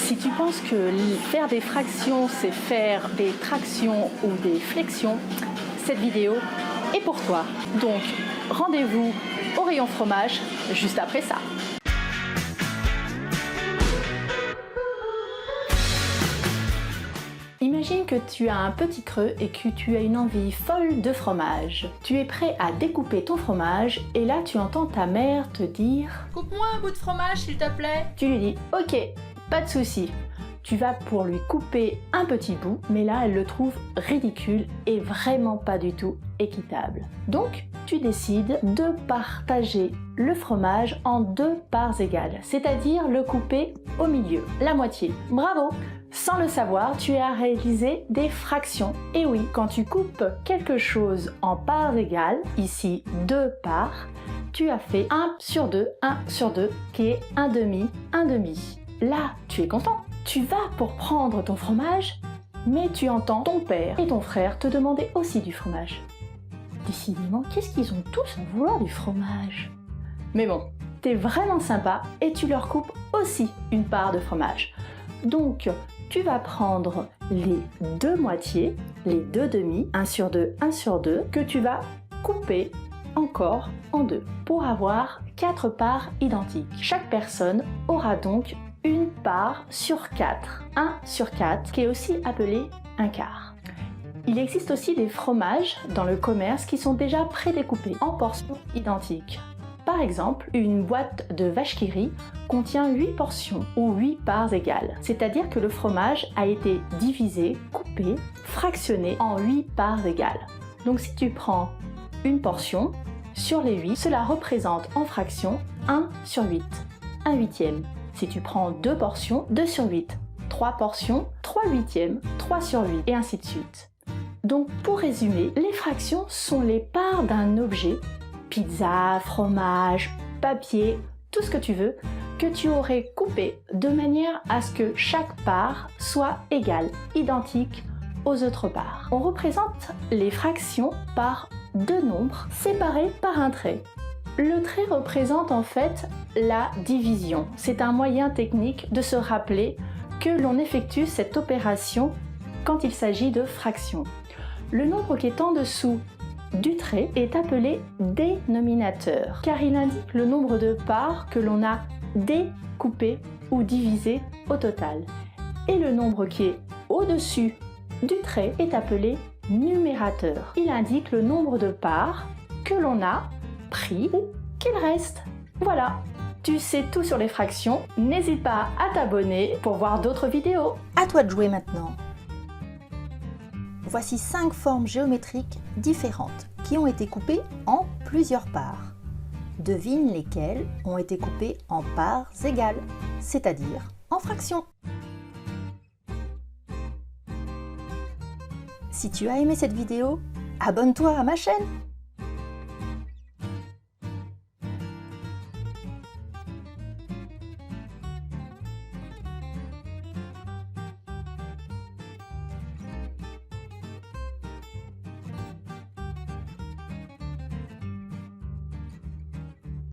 Si tu penses que faire des fractions, c'est faire des tractions ou des flexions, cette vidéo est pour toi. Donc, rendez-vous au rayon fromage juste après ça. Imagine que tu as un petit creux et que tu as une envie folle de fromage. Tu es prêt à découper ton fromage et là tu entends ta mère te dire « Coupe-moi un bout de fromage s'il te plaît !» Tu lui dis « Ok, pas de souci ». Tu vas pour lui couper un petit bout, mais là elle le trouve ridicule et vraiment pas du tout équitable. Donc tu décides de partager le fromage en 2 parts égales, c'est-à-dire le couper au milieu, la moitié. Bravo! Sans le savoir, tu as réalisé des fractions. Et oui, quand tu coupes quelque chose en parts égales, ici 2 parts, tu as fait 1 sur 2, qui est 1/2, 1/2. Là, tu es content. Tu vas pour prendre ton fromage, mais tu entends ton père et ton frère te demander aussi du fromage. Décidément, qu'est-ce qu'ils ont tous à vouloir du fromage? Mais bon, t'es vraiment sympa et tu leur coupes aussi une part de fromage. Donc, tu vas prendre les 2 moitiés, les 2/2, 1 sur 2, que tu vas couper encore en 2 pour avoir 4 parts identiques. Chaque personne aura donc une part sur 4, 1 sur 4, qui est aussi appelé un quart. Il existe aussi des fromages dans le commerce qui sont déjà prédécoupés en portions identiques. Par exemple, une boîte de vache qui rit contient 8 portions ou 8 parts égales. C'est-à-dire que le fromage a été divisé, coupé, fractionné en 8 parts égales. Donc si tu prends une portion, sur les 8, cela représente en fraction 1 sur 8, 1 huitième. Si tu prends 2 portions, 2 sur 8, 3 portions, 3 huitièmes, 3 sur 8 et ainsi de suite. Donc pour résumer, les fractions sont les parts d'un objet, pizza, fromage, papier, tout ce que tu veux, que tu aurais coupé de manière à ce que chaque part soit égale, identique aux autres parts. On représente les fractions par 2 nombres séparés par un trait. Le trait représente en fait la division. C'est un moyen technique de se rappeler que l'on effectue cette opération quand il s'agit de fraction. Le nombre qui est en dessous du trait est appelé dénominateur, car il indique le nombre de parts que l'on a découpé ou divisé au total. Et le nombre qui est au-dessus du trait est appelé numérateur. Il indique le nombre de parts que l'on a pris ou qu'il reste. Voilà, tu sais tout sur les fractions. N'hésite pas à t'abonner pour voir d'autres vidéos. À toi de jouer maintenant. Voici 5 formes géométriques différentes qui ont été coupées en plusieurs parts. Devine lesquelles ont été coupées en parts égales, c'est-à-dire en fractions. Si tu as aimé cette vidéo, abonne-toi à ma chaîne.